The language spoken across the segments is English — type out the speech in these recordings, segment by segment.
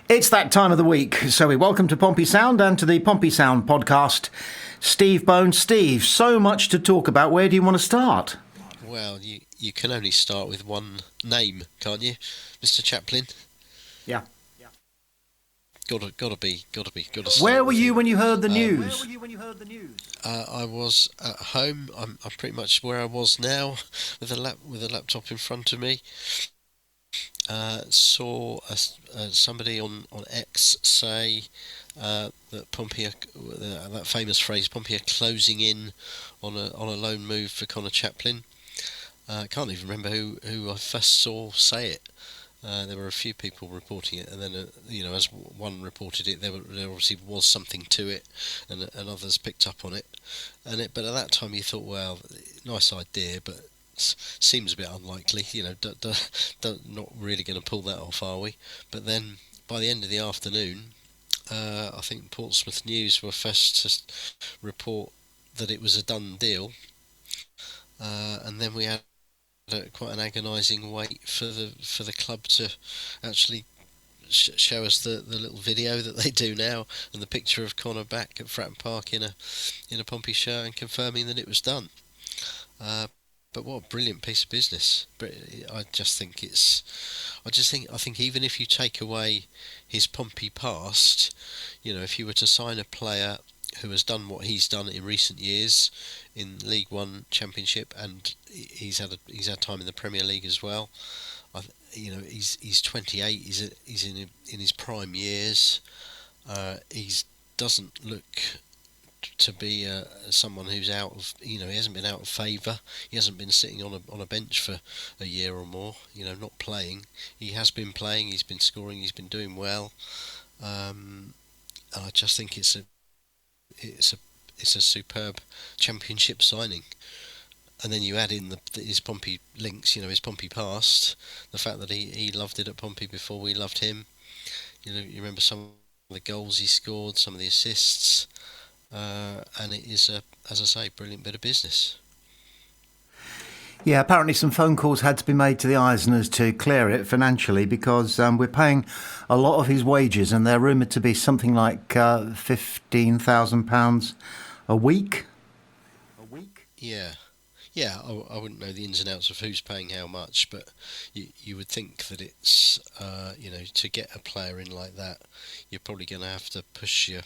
It's that time of the week, so we welcome to Pompey Sound and to the Pompey Sound podcast, Steve Bones. Steve, so much to talk about. Where do you want to start? Well, you can only start with one name, can't you, Mr. Chaplin? Yeah. Gotta start. Where were you when you heard the news? I was at home. I'm pretty much where I was now, with a laptop in front of me. Saw somebody on X say that Pompey, that famous phrase, Pompey are closing in on a loan move for Connor Chaplin. I can't even remember who I first saw say it. There were a few people reporting it, and then as one reported it, there obviously was something to it, and others picked up on it. But at that time, you thought, well, nice idea, but seems a bit unlikely. Not really going to pull that off, are we? But then by the end of the afternoon, I think Portsmouth News were first to report that it was a done deal, and then we had quite an agonising wait for the club to actually show us the little video that they do now, and the picture of Connor back at Fratton Park in a Pompey shirt, and confirming that it was done. But what a brilliant piece of business! I think even if you take away his Pompey past, if you were to sign a player who has done what he's done in recent years in League One, Championship, and he's had time in the Premier League as well. He's 28. He's in his prime years. He doesn't look to be someone who's out of, he hasn't been out of favour. He hasn't been sitting on a bench for a year or more, not playing. He has been playing. He's been scoring. He's been doing well. And I just think it's a superb Championship signing. And then you add in his Pompey links, his Pompey past, the fact that he loved it at Pompey before we loved him. You remember some of the goals he scored, some of the assists. And it is as I say, brilliant bit of business. Yeah, apparently some phone calls had to be made to the Eisners to clear it financially, because we're paying a lot of his wages, and they're rumoured to be something like £15,000 a week. Yeah, I wouldn't know the ins and outs of who's paying how much, but you would think that it's to get a player in like that, you're probably going to have to push your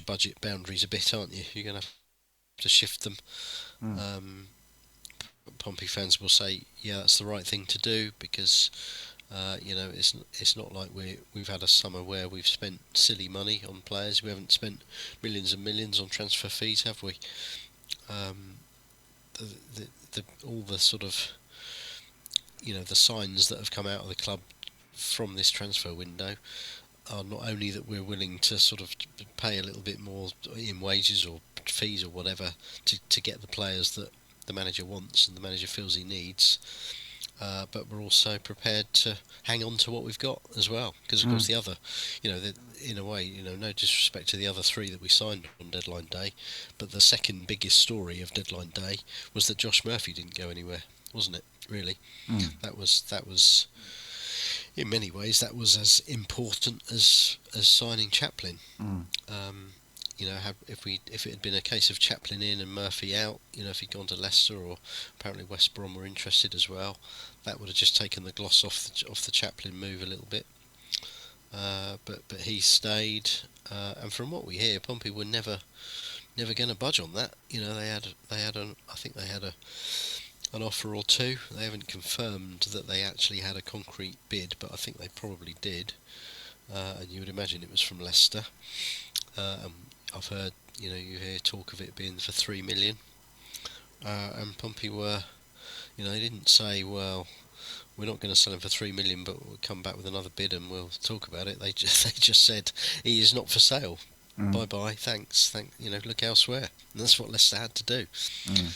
budget boundaries a bit, aren't you? You're going to have to shift them. Pompey fans will say, yeah, that's the right thing to do, because it's not like we've had a summer where we've spent silly money on players. We haven't spent millions and millions on transfer fees, have we? All the sort of the signs that have come out of the club from this transfer window are not only that we're willing to sort of pay a little bit more in wages or fees or whatever to get the players that the manager wants and the manager feels he needs, but we're also prepared to hang on to what we've got as well, because of course the other, in a way, no disrespect to the other three that we signed on deadline day, but the second biggest story of deadline day was that Josh Murphy didn't go anywhere, wasn't it? Really, that was in many ways that was as important as signing Chaplin. If it had been a case of Chaplin in and Murphy out, if he'd gone to Leicester, or apparently West Brom were interested as well, that would have just taken the gloss off the Chaplin move a little bit. But he stayed, and from what we hear, Pompey were never going to budge on that. They had an offer or two. They haven't confirmed that they actually had a concrete bid, but I think they probably did. And you would imagine it was from Leicester. I've heard, you hear talk of it being for 3 million, and Pompey were, they didn't say, well, we're not going to sell him for 3 million, but we'll come back with another bid and we'll talk about it. They just said he is not for sale. Bye bye, thanks. Look elsewhere. And that's what Leicester had to do.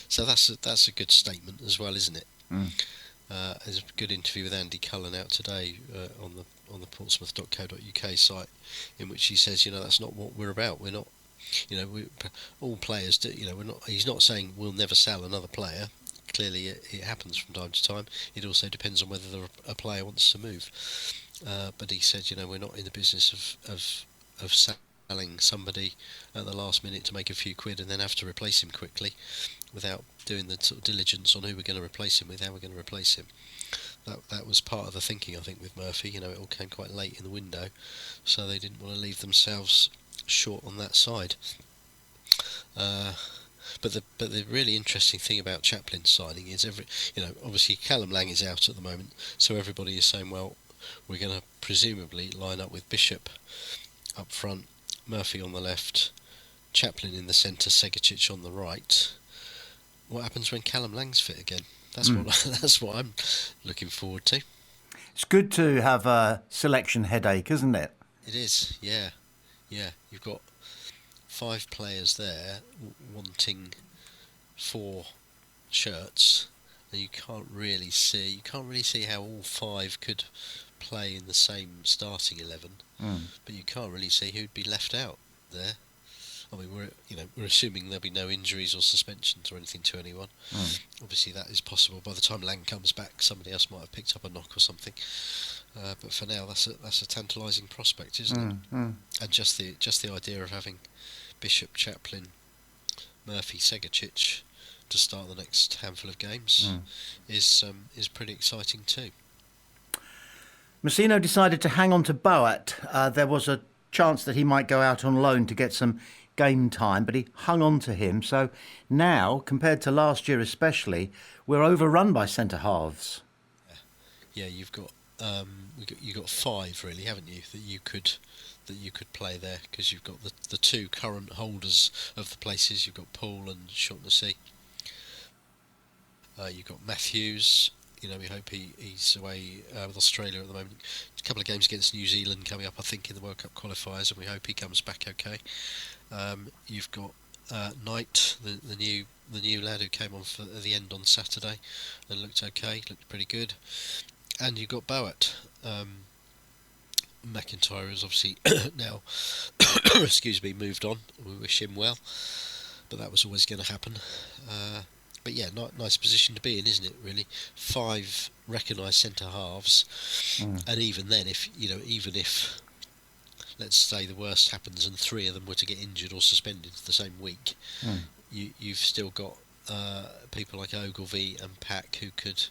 So that's a good statement as well, isn't it? There's a good interview with Andy Cullen out today on the Portsmouth.co.uk site, in which he says, that's not what we're about. We're not, all players do. We're not. He's not saying we'll never sell another player. Clearly, it happens from time to time. It also depends on whether a player wants to move. but he said, we're not in the business of selling somebody at the last minute to make a few quid and then have to replace him quickly without doing the sort of diligence on who we're going to replace him with, how we're going to replace him. That was part of the thinking, I think, with Murphy. It all came quite late in the window, so they didn't want to leave themselves short on that side. But the really interesting thing about Chaplin's signing is obviously Callum Lang is out at the moment, so everybody is saying, well, we're going to presumably line up with Bishop up front, Murphy on the left, Chaplin in the centre, Segicic on the right. What happens when Callum Lang's fit again? That's what I'm looking forward to. It's good to have a selection headache, isn't it? It is, yeah. You've got 5 players there wanting 4 shirts, and you can't really see how all 5 could play in the same starting 11. But you can't really see who'd be left out there. I mean, we're assuming there'll be no injuries or suspensions or anything to anyone. Obviously, that is possible. By the time Lang comes back, somebody else might have picked up a knock or something. But for now, that's a tantalising prospect, isn't it? And just the idea of having Bishop, Chaplin, Murphy, Segicic to start the next handful of games is pretty exciting too. Messino decided to hang on to Boat. There was a chance that he might go out on loan to get some game time, but he hung on to him. So now, compared to last year especially, we're overrun by centre halves. Yeah, you've got 5 really, haven't you? That you could play there, because you've got the 2 current holders of the places. You've got Paul and Shaughnessy. You've got Matthews. We hope he's away with Australia at the moment. A couple of games against New Zealand coming up, I think, in the World Cup qualifiers, and we hope he comes back okay. You've got Knight, the new lad who came on for the end on Saturday and looked pretty good. And you've got Boat. McIntyre has obviously now moved on. We wish him well, but that was always going to happen. But yeah, nice position to be in, isn't it? Really, 5 recognised centre halves, and even then, if let's say the worst happens and 3 of them were to get injured or suspended the same week, you've still got people like Ogilvie and Pack who could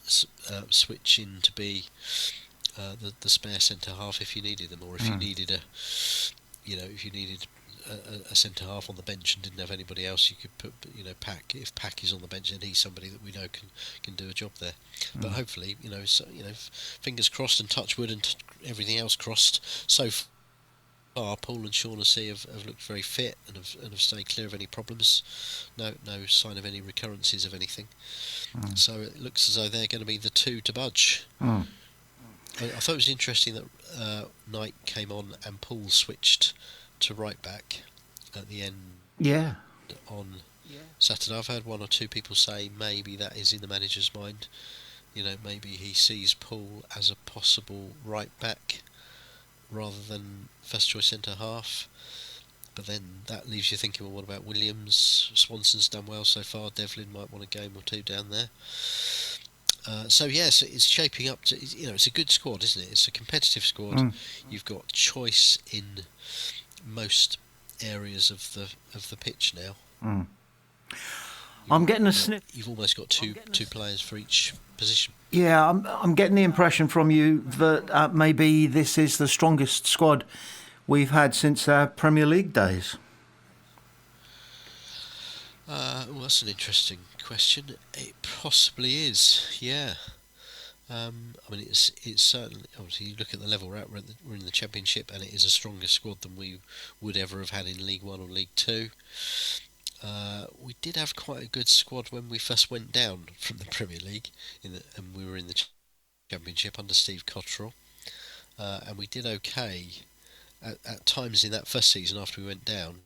switch in to be the spare centre half if you needed them, or if you needed a centre half on the bench and didn't have anybody else, you could put Pack. If Pack is on the bench, then he's somebody that we know can do a job there. But hopefully, fingers crossed and touch wood and everything else crossed. So far, Paul and Shaughnessy have looked very fit and have stayed clear of any problems. No sign of any recurrences of anything. So it looks as though they're going to be the 2 to budge. I thought it was interesting that Knight came on and Paul switched to right back at the end on Saturday. I've heard 1 or 2 people say maybe that is in the manager's mind. Maybe he sees Paul as a possible right back rather than first choice centre half. But then that leaves you thinking, well, what about Williams? Swanson's done well so far. Devlin might want a game or 2 down there. So yes, it's shaping up to. It's a good squad, isn't it? It's a competitive squad. You've got choice in most areas of the pitch now. I'm getting a sniff. You've almost got two players for each position. Yeah, I'm getting the impression from you that maybe this is the strongest squad we've had since our Premier League days. Well, that's an interesting question. It possibly is, yeah. I mean, it's certainly, obviously, you look at the level we're at, we're in the Championship, and it is a stronger squad than we would ever have had in League 1 or League 2. We did have quite a good squad when we first went down from the Premier League, and we were in the Championship under Steve Cotterill, and we did okay at times in that first season after we went down.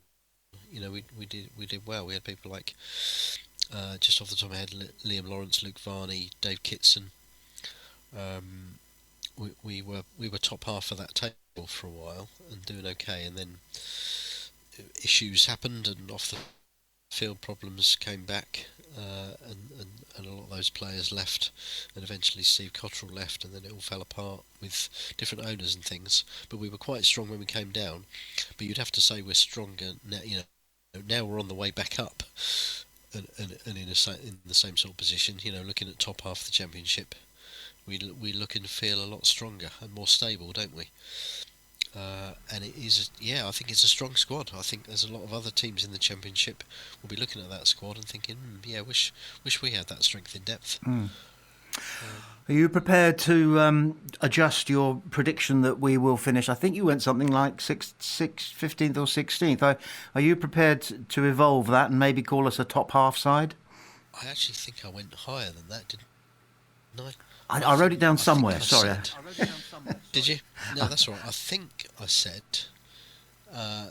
We did well. We had people like, just off the top of my head, Liam Lawrence, Luke Varney, Dave Kitson. We were top half of that table for a while and doing okay, and then issues happened and off the field problems came back, and a lot of those players left, and eventually Steve Cotterill left, and then it all fell apart with different owners and things. But we were quite strong when we came down. But you'd have to say we're stronger now. Now we're on the way back up, and in in the same sort of position. Looking at top half of the championship, we look and feel a lot stronger and more stable, don't we? And it is, I think it's a strong squad. I think there's a lot of other teams in the championship will be looking at that squad and thinking, wish we had that strength in depth. Are you prepared to adjust your prediction that we will finish? I think you went something like 15th or 16th. Are you prepared to evolve that and maybe call us a top half side? I actually think I went higher than that, didn't I? I wrote it down somewhere. Sorry. Did you? No, that's all right. I think I said,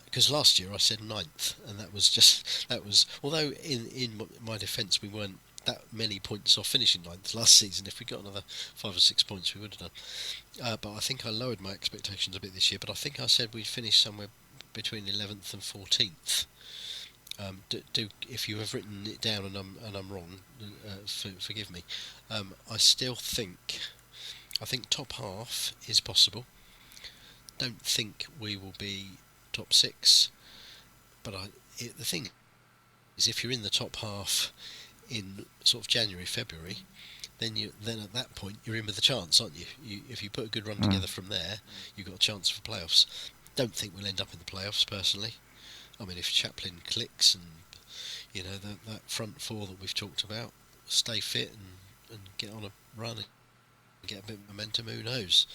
because last year I said 9th, and that was although in my defence we weren't that many points off finishing 9th last season. If we got another 5 or 6 points we would have done, but I think I lowered my expectations a bit this year. But I think I said we'd finish somewhere between 11th and 14th. If you have written it down and I'm wrong, forgive me. I still think top half is possible. Don't think we will be top 6, but the thing is, if you're in the top half in sort of January, February, then at that point you're in with a chance, aren't you? If you put a good run together from there, you've got a chance for playoffs. Don't think we'll end up in the playoffs personally. I mean, if Chaplin clicks and that front four that we've talked about stay fit and get on a run and get a bit of momentum, who knows?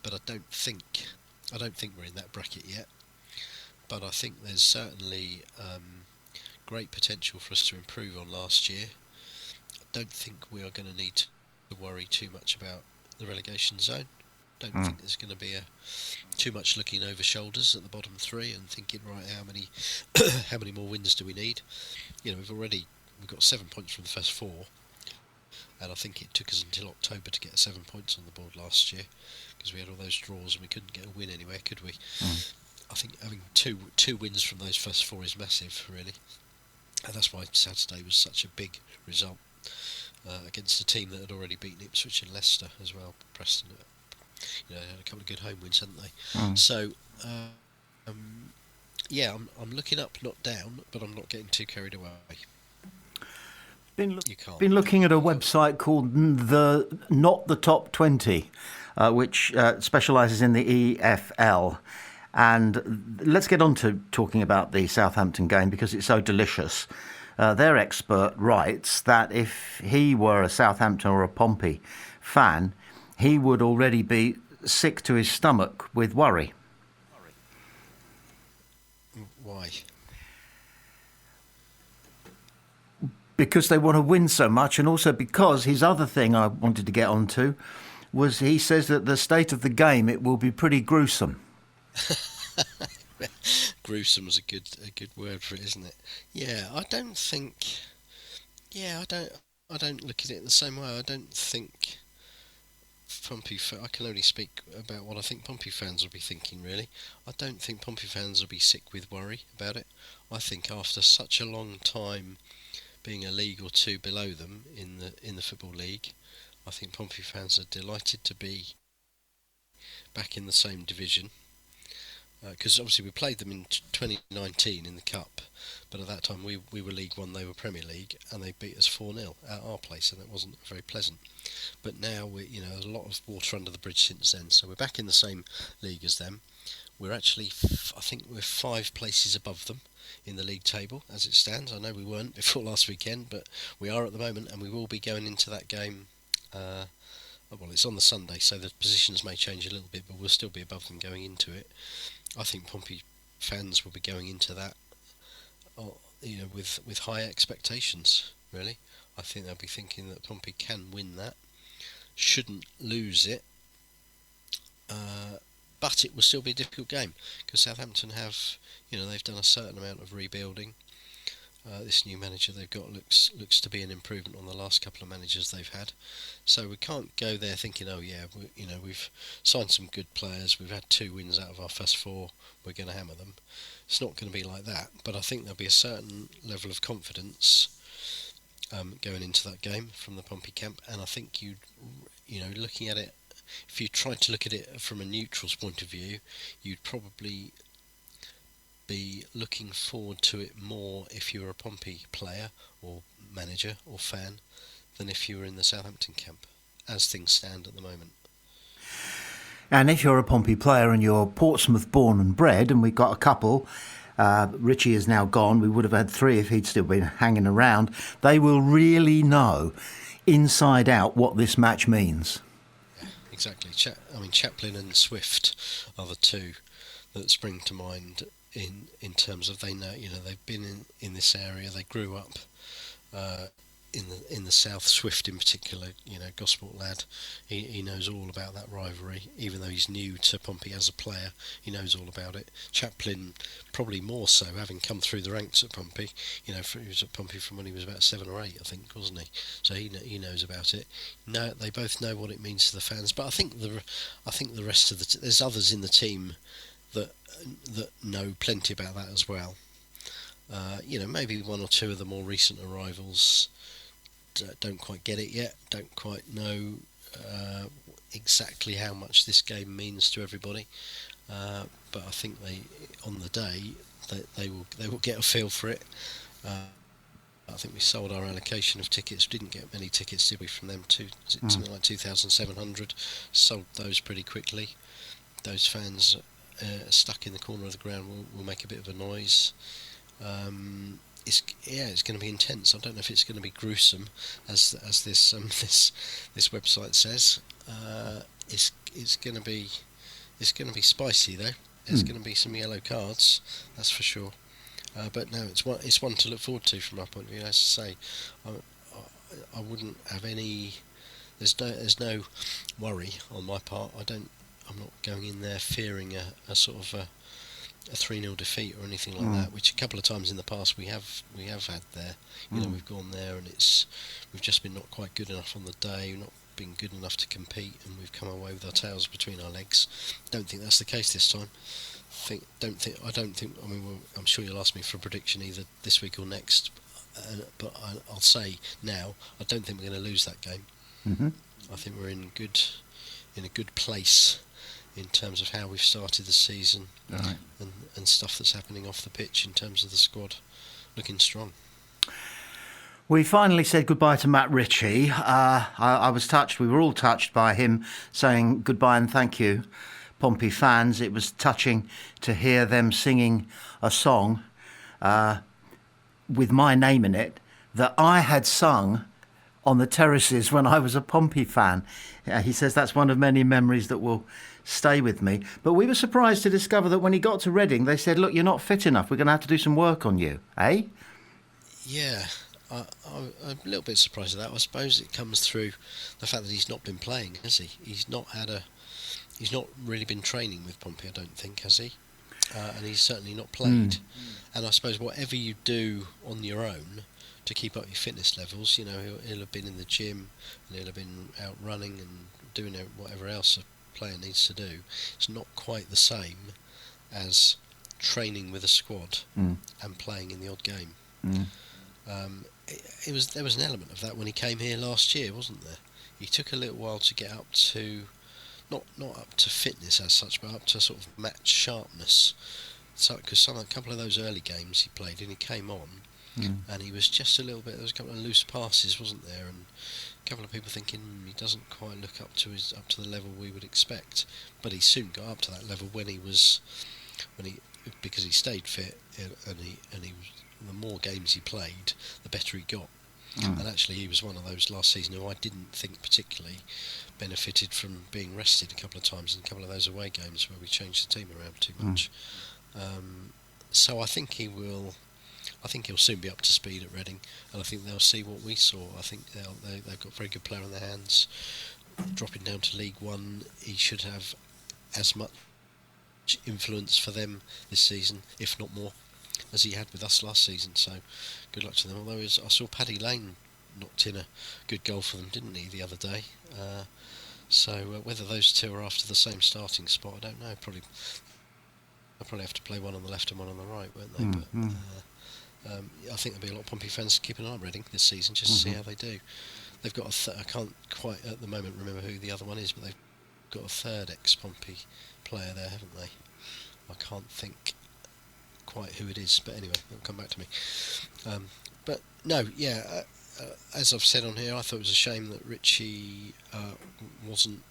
But I don't think we're in that bracket yet. But I think there's certainly great potential for us to improve on last year. I don't think we are going to need to worry too much about the relegation zone. Don't think there's going to be too much looking over shoulders at the bottom 3 and thinking, right, how many more wins do we need? We've got 7 points from the first 4, and I think it took us until October to get 7 points on the board last year because we had all those draws and we couldn't get a win anywhere, could we? I think having two wins from those first 4 is massive, really, and that's why Saturday was such a big result against a team that had already beaten Ipswich and Leicester as well. Preston had a couple of good home wins, hadn't they? So, I'm looking up, not down, but I'm not getting too carried away. Been looking at a website called Not the Top 20, which specialises in the EFL. And let's get on to talking about the Southampton game because it's so delicious. Their expert writes that if he were a Southampton or a Pompey fan, he would already be sick to his stomach with worry. Why? Because they want to win so much, and also because his other thing I wanted to get onto was he says that the state of the game, it will be pretty gruesome. Gruesome is a good word for it, isn't it? I don't look at it the same way. I don't think I can only speak about what I think Pompey fans will be thinking, really. I don't think Pompey fans will be sick with worry about it. I think after such a long time being a league or 2 below them in the Football League, I think Pompey fans are delighted to be back in the same division. Because obviously we played them in 2019 in the Cup, but at that time we were League One, they were Premier League, and they beat us 4-0 at our place, and it wasn't very pleasant. But now there's a lot of water under the bridge since then, so we're back in the same league as them. We're actually, I think we're 5 places above them in the league table as it stands. I know we weren't before last weekend, but we are at the moment, and we will be going into that game. Well, it's on the Sunday, so the positions may change a little bit, but we'll still be above them going into it. I think Pompey fans will be going into that, with high expectations. Really, I think they'll be thinking that Pompey can win that, shouldn't lose it, but it will still be a difficult game because Southampton have, they've done a certain amount of rebuilding. This new manager they've got looks to be an improvement on the last couple of managers they've had. So we can't go there thinking, we've signed some good players, we've had 2 wins out of our first 4, we're going to hammer them. It's not going to be like that, but I think there'll be a certain level of confidence going into that game from the Pompey camp, and I think looking at it, if you tried to look at it from a neutral's point of view, you'd probably be looking forward to it more if you were a Pompey player or manager or fan than if you were in the Southampton camp, as things stand at the moment. And if you're a Pompey player and you're Portsmouth born and bred, and we've got a couple, Richie is now gone, we would have had 3 if he'd still been hanging around, they will really know inside out what this match means. Yeah, exactly. Chaplin and Swift are the 2 that spring to mind in terms of they know, they've been in this area, they grew up in the south. Swift in particular, Gosport lad, he knows all about that rivalry, even though he's new to Pompey as a player. He knows all about it. Chaplin probably more so, having come through the ranks at Pompey. He was at Pompey from when he was about 7 or 8, I think, wasn't he? So he knows about it. No, they both know what it means to the fans. But I think the rest of there's others in the team that know plenty about that as well. Maybe 1 or 2 of the more recent arrivals don't quite get it yet, don't quite know exactly how much this game means to everybody, but I think on the day they will get a feel for it. I think we sold our allocation of tickets, didn't get many tickets, did we, from them too? Something like 2,700, sold those pretty quickly. Those fans stuck in the corner of the ground will make a bit of a noise. It's going to be intense. I don't know if it's going to be gruesome, as this website says. It's going to be spicy though. There's going to be some yellow cards, that's for sure. But no, it's one to look forward to from my point of view. As I say, I wouldn't have any. There's no worry on my part. I'm not going in there fearing a sort of a 3-0 defeat or anything like that, which a couple of times in the past we have had there. We've gone there and we've just been not quite good enough on the day, not been good enough to compete, and we've come away with our tails between our legs. Don't think that's the case this time. I don't think. I mean, I'm sure you'll ask me for a prediction either this week or next, but I'll say now, I don't think we're going to lose that game. Mm-hmm. I think we're in a good place in terms of how we've started the season, right, and stuff that's happening off the pitch in terms of the squad looking strong. We finally said goodbye to Matt Ritchie. I was touched, we were all touched by him saying goodbye and thank you, Pompey fans. It was touching to hear them singing a song with my name in it that I had sung on the terraces when I was a Pompey fan. He says that's one of many memories that will stay with me. But we were surprised to discover that when he got to Reading, they said, look, you're not fit enough. We're going to have to do some work on you. Eh? Yeah, I'm a little bit surprised at that. I suppose it comes through the fact that he's not been playing, has he? He's not really been training with Pompey, I don't think, has he? And he's certainly not played. And I suppose whatever you do on your own to keep up your fitness levels, he'll have been in the gym and he'll have been out running and doing whatever else a player needs to do. It's not quite the same as training with a squad and playing in the odd game. There was an element of that when he came here last year, wasn't there? He took a little while to get up to not up to fitness as such, but up to sort of match sharpness. So, because a couple of those early games he played and he came on, and he was just a little bit. There was a couple of loose passes, wasn't there? And a couple of people thinking he doesn't quite look up to the level we would expect. But he soon got up to that level because he stayed fit and he the more games he played, the better he got. And actually, he was one of those last season who I didn't think particularly benefited from being rested a couple of times in a couple of those away games where we changed the team around too much. So I think he'll soon be up to speed at Reading, and I think they'll see what we saw. I think they've got a very good player on their hands. Dropping down to League One, he should have as much influence for them this season, if not more, as he had with us last season. So good luck to them. Although I saw Paddy Lane knocked in a good goal for them, didn't he, the other day? So whether those two are after the same starting spot, I don't know. They'll probably have to play one on the left and one on the right, won't they? I think there'll be a lot of Pompey fans keeping an eye on Reading this season just to see how they do. They've got I can't quite at the moment remember who the other one is, but they've got a third ex-Pompey player there, haven't they? I can't think quite who it is, but anyway, it'll come back to me. But no, yeah, as I've said on here, I thought it was a shame that Ritchie wasn't,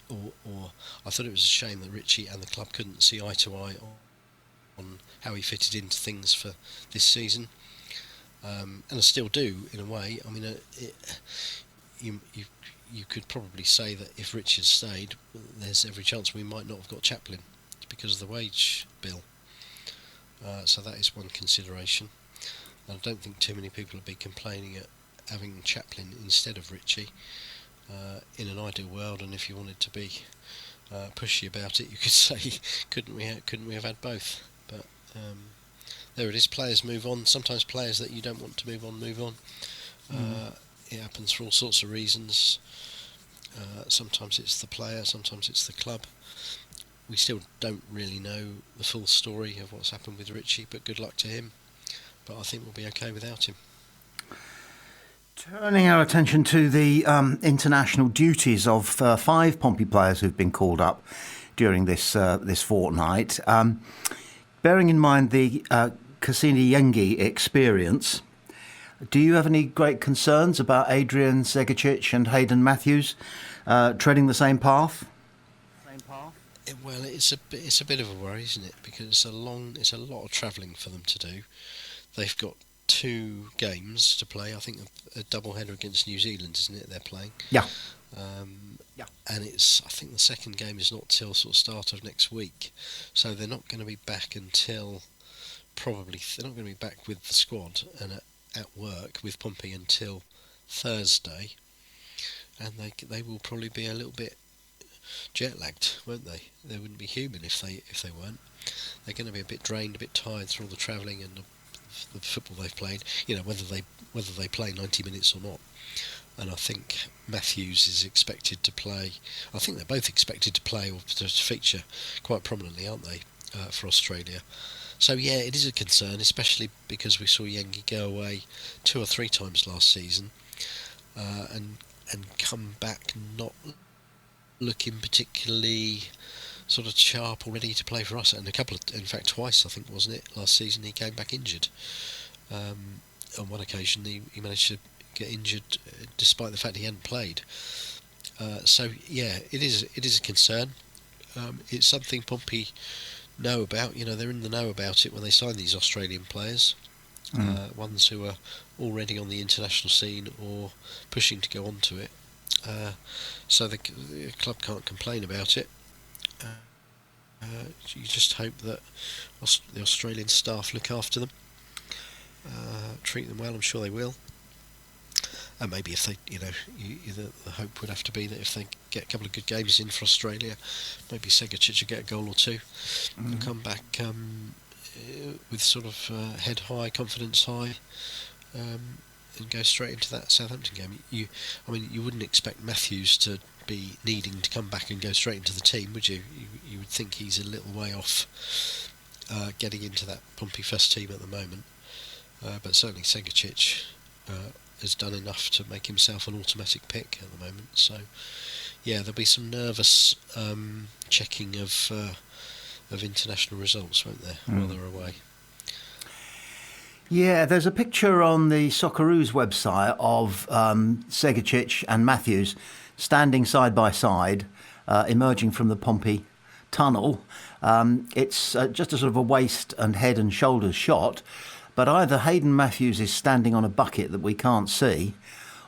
or I thought it was a shame that Ritchie and the club couldn't see eye to eye on how he fitted into things for this season. And I still do, in a way. I mean, you could probably say that if Ritchie had stayed, there's every chance we might not have got Chaplin because of the wage bill. So that is one consideration. And I don't think too many people would be complaining at having Chaplin instead of Ritchie. In an ideal world, and if you wanted to be pushy about it, you could say, couldn't we have had both? But there it is. Players move on. Sometimes players that you don't want to move on. It happens for all sorts of reasons. Sometimes it's the player, sometimes it's the club. We still don't really know the full story of what's happened with Ritchie, but good luck to him. But I think we'll be okay without him. Turning our attention to the international duties of 5 Pompey players who've been called up during this fortnight. Bearing in mind the Cassini-Yengi experience, do you have any great concerns about Adrian Segicic and Hayden Matthews treading the same path? Well, it's a bit of a worry, isn't it? Because it's a lot of travelling for them to do. They've got 2 games to play. I think a double header against New Zealand, isn't it? They're playing. Yeah. And I think the second game is not till sort of start of next week, so they're not going to be back until they're not going to be back with the squad and at work with Pompey until Thursday, and they will probably be a little bit jet lagged, won't they? They wouldn't be human if they weren't. They're going to be a bit drained, a bit tired through all the travelling and the football they've played. You know, whether they play 90 minutes or not. And I think Matthews is expected to play. I think they're both expected to play or to feature quite prominently, aren't they, for Australia? So yeah, it is a concern, especially because we saw Yengi go away 2 or 3 times last season, and come back not looking particularly sort of sharp or ready to play for us. And in fact twice, I think, wasn't it, last season he came back injured. On one occasion he managed to get injured despite the fact he hadn't played. So yeah, it is a concern. It's something Pompey know about. You know, they're in the know about it when they sign these Australian players, ones who are already on the international scene or pushing to go onto it. So the club can't complain about it. You just hope that the Australian staff look after them, treat them well. I'm sure they will. And maybe if they, the hope would have to be that if they get a couple of good games in for Australia, maybe Segicic will get a goal or 2 and come back with sort of head high, confidence high, and go straight into that Southampton game. You wouldn't expect Matthews to be needing to come back and go straight into the team, would you? You would think he's a little way off getting into that Pompey first team at the moment. But certainly Segicic has done enough to make himself an automatic pick at the moment. So yeah, there'll be some nervous checking of international results, won't there, while they're away. Yeah, there's a picture on the Socceroos website of Segicic and Matthews standing side by side, emerging from the Pompey tunnel. It's just a sort of a waist and head and shoulders shot, but either Hayden Matthews is standing on a bucket that we can't see,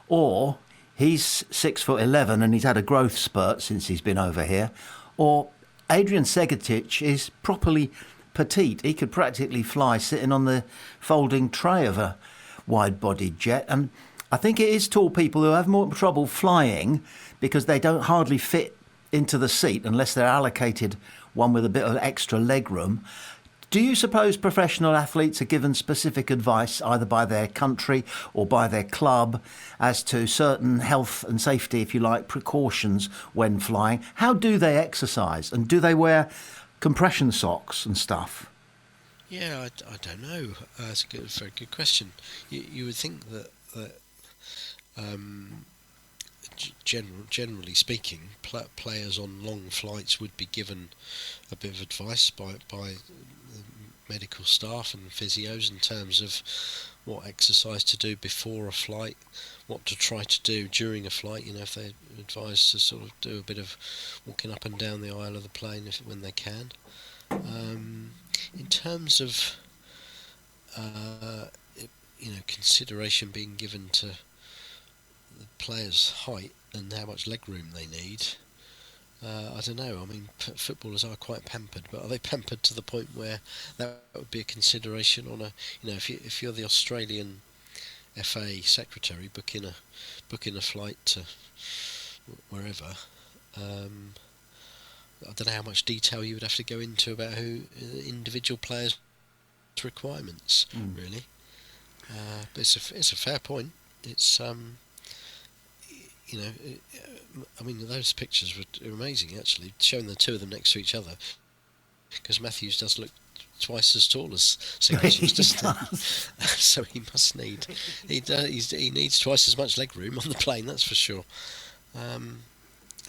or he's 6'11" and he's had a growth spurt since he's been over here, or Adrian Segicic is properly petite. He could practically fly sitting on the folding tray of a wide-bodied jet. And I think it is tall people who have more trouble flying because they don't hardly fit into the seat unless they're allocated one with a bit of extra leg room. Do you suppose professional athletes are given specific advice either by their country or by their club as to certain health and safety, if you like, precautions when flying? How do they exercise, and do they wear compression socks and stuff? Yeah, I don't know. It's a very good question. You would think that um, generally speaking, players on long flights would be given a bit of advice by medical staff and physios in terms of what exercise to do before a flight, what to try to do during a flight. If they're advised to sort of do a bit of walking up and down the aisle of the plane when they can. In terms of uh, consideration being given to the players' height and how much leg room they need. I don't know. I mean, footballers are quite pampered, but are they pampered to the point where that would be a consideration on a, if you're the Australian FA secretary booking a flight to wherever, I don't know how much detail you would have to go into about who individual players' requirements really. But it's a fair point. It's I mean, those pictures were amazing actually, showing the two of them next to each other, because Matthews does look twice as tall as Sigurdsson's, doesn't he? So he must need he needs twice as much leg room on the plane, that's for sure.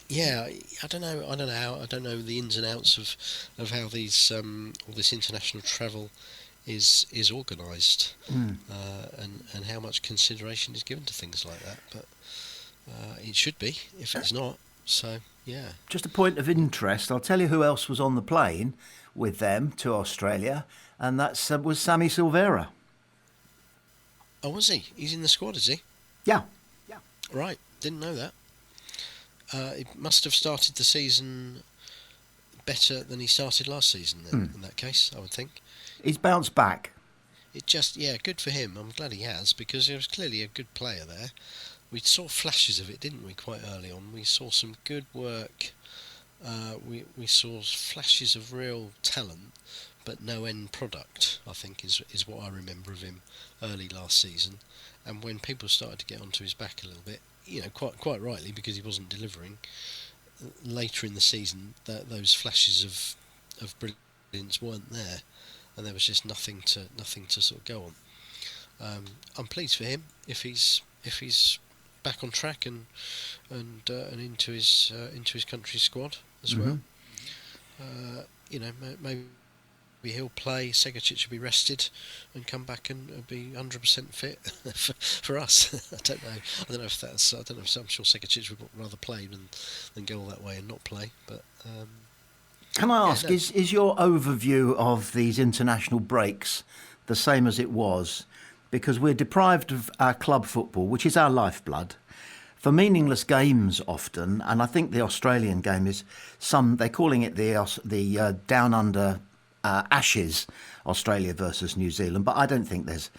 Yeah, I don't know the ins and outs of how these all this international travel is organised, and how much consideration is given to things like that. But it should be, if it's not. So yeah. Just a point of interest, I'll tell you who else was on the plane with them to Australia, and that was Sammy Silvera. Oh, was he? He's in the squad, is he? Yeah. Right, didn't know that. He must have started the season better than he started last season then, in that case, I would think. He's bounced back. Good for him. I'm glad he has, because he was clearly a good player there. We saw flashes of it, didn't we, quite early on? We saw some good work. We saw flashes of real talent, but no end product, I think, is what I remember of him early last season. And when people started to get onto his back a little bit, quite rightly, because he wasn't delivering, later in the season, those flashes of brilliance weren't there, and there was just nothing to sort of go on. I'm pleased for him if he's back on track and into his country's squad as well. Maybe he'll play. Segurčić will be rested and come back and be 100% fit for us. I don't know if that's. I'm sure Segurčić would rather play than go all that way and not play. But can I ask, is your overview of these international breaks the same as it was? Because we're deprived of our club football, which is our lifeblood, for meaningless games often. And I think the Australian game is they're calling it the Down Under Ashes, Australia versus New Zealand. But I don't think there's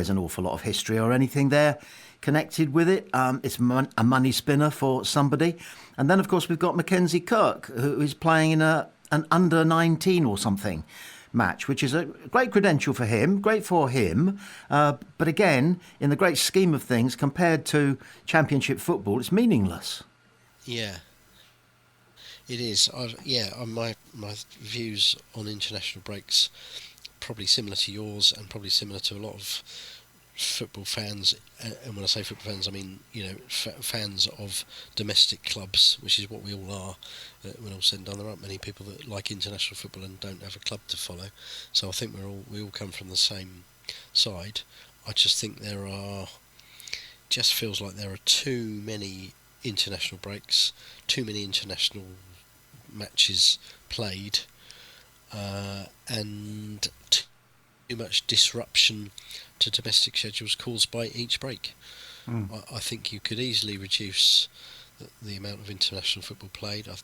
an awful lot of history or anything there connected with it. It's a money spinner for somebody. And then, of course, we've got Mackenzie Kirk, who is playing in an under 19 or something match, which is a great credential for him, great for him. But again, in the great scheme of things, compared to Championship football, it's meaningless. Yeah, it is. My views on international breaks probably similar to yours, and probably similar to a lot of football fans. And when I say football fans, I mean fans of domestic clubs, which is what we all are. When all said and done, there aren't many people that like international football and don't have a club to follow. So I think we all come from the same side. I just think just feels like there are too many international breaks, too many international matches played, and too much disruption to domestic schedules caused by each break. I think you could easily reduce the amount of international football played. I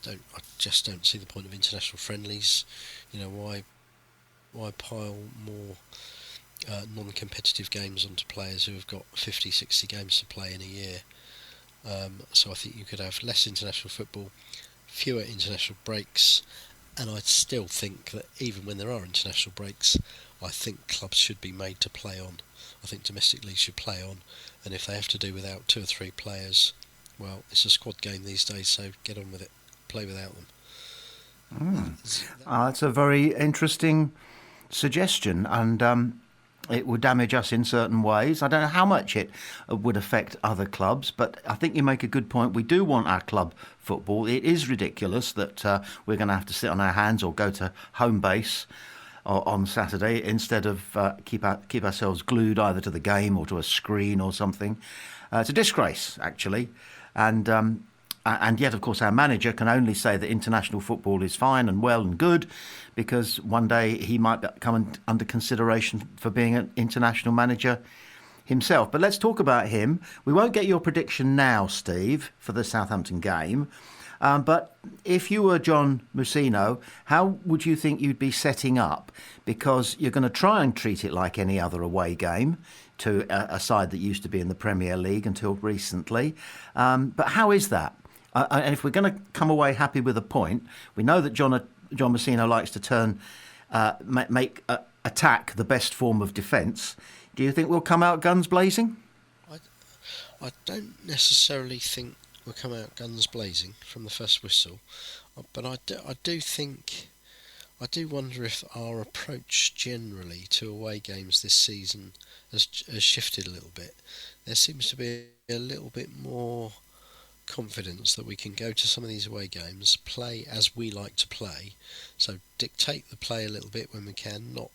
just don't see the point of international friendlies. Why pile more non-competitive games onto players who have got 50, 60 games to play in a year? So I think you could have less international football, fewer international breaks, and I still think that even when there are international breaks, I think clubs should be made to play on. I think domestic leagues should play on, and if they have to do without 2 or 3 players, well, it's a squad game these days, so get on with it. Play without them. That's a very interesting suggestion, and it would damage us in certain ways. I don't know how much it would affect other clubs, but I think you make a good point. We do want our club football. It is ridiculous that we're going to have to sit on our hands or go to home base on Saturday instead of keep ourselves glued either to the game or to a screen or something. It's a disgrace, actually, and yet, of course, our manager can only say that international football is fine and well and good because one day he might come under consideration for being an international manager himself. But let's talk about him. We won't get your prediction now, Steve, for the Southampton game. But if you were John Mousinho, how would you think you'd be setting up? Because you're going to try and treat it like any other away game to a side that used to be in the Premier League until recently. But how is that? And if we're going to come away happy with a point, we know that John Mousinho likes to attack the best form of defence. Do you think we'll come out guns blazing? I don't necessarily think we'll come out guns blazing from the first whistle, but I do wonder if our approach generally to away games this season has shifted a little bit. There seems to be a little bit more confidence that we can go to some of these away games, play as we like to play, so dictate the play a little bit when we can, not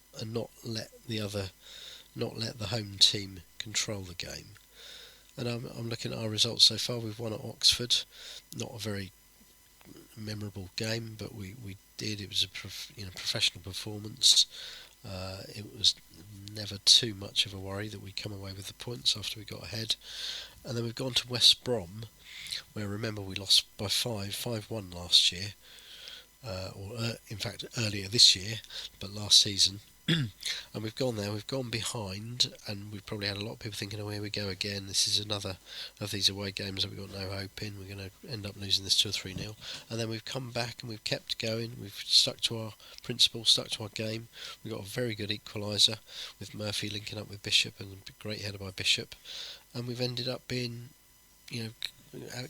let the home team control the game. And I'm looking at our results so far. We've won at Oxford, not a very memorable game, but we did. It was a professional performance. It was never too much of a worry that we'd come away with the points after we got ahead. And then we've gone to West Brom, where, remember, we lost by 5-1 last year, in fact earlier this year, but last season. And we've gone there, we've gone behind, and we've probably had a lot of people thinking, oh, here we go again, this is another of these away games that we've got no hope in, we're going to end up losing this 2 or 3-0. And then we've come back and we've kept going, we've stuck to our principles, stuck to our game. We've got a very good equaliser with Murphy linking up with Bishop, and a great header by Bishop, and we've ended up being,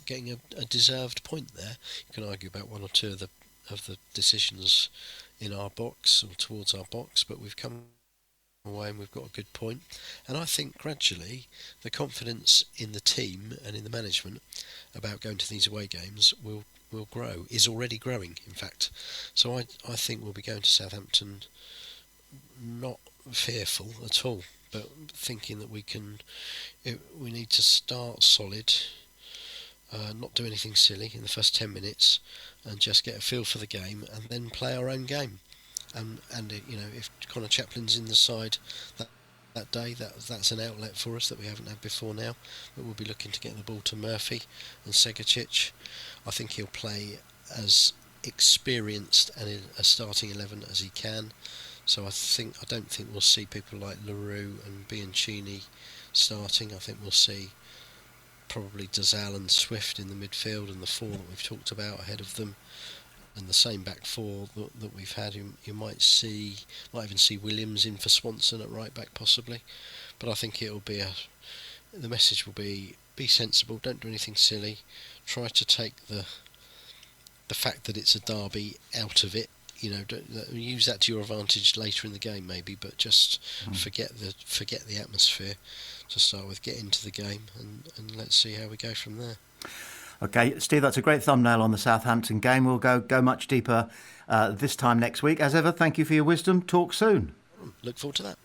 getting a deserved point there. You can argue about one or two of the decisions in our box or towards our box, but we've come away and we've got a good point. And I think gradually the confidence in the team and in the management about going to these away games will grow, is already growing in fact. So I think we'll be going to Southampton not fearful at all, but thinking that we need to start solid, not do anything silly in the first 10 minutes, and just get a feel for the game, and then play our own game. And if Connor Chaplin's in the side that day, that's an outlet for us that we haven't had before now. But we'll be looking to get the ball to Murphy and Segacic. I think he'll play as experienced and a starting 11 as he can. So I don't think we'll see people like LaRue and Bianchini starting. I think we'll see probably Dazal and Swift in the midfield, and the four that we've talked about ahead of them, and the same back four that we've had. You might even see Williams in for Swanson at right back possibly. But I think it'll be the message will be sensible, don't do anything silly, try to take the fact that it's a derby out of it. Use that to your advantage later in the game maybe, but just forget the atmosphere to start with, get into the game, and let's see how we go from there. Okay, Steve, that's a great thumbnail on the Southampton game. We'll go much deeper this time next week. As ever, thank you for your wisdom. Talk soon. Look forward to that.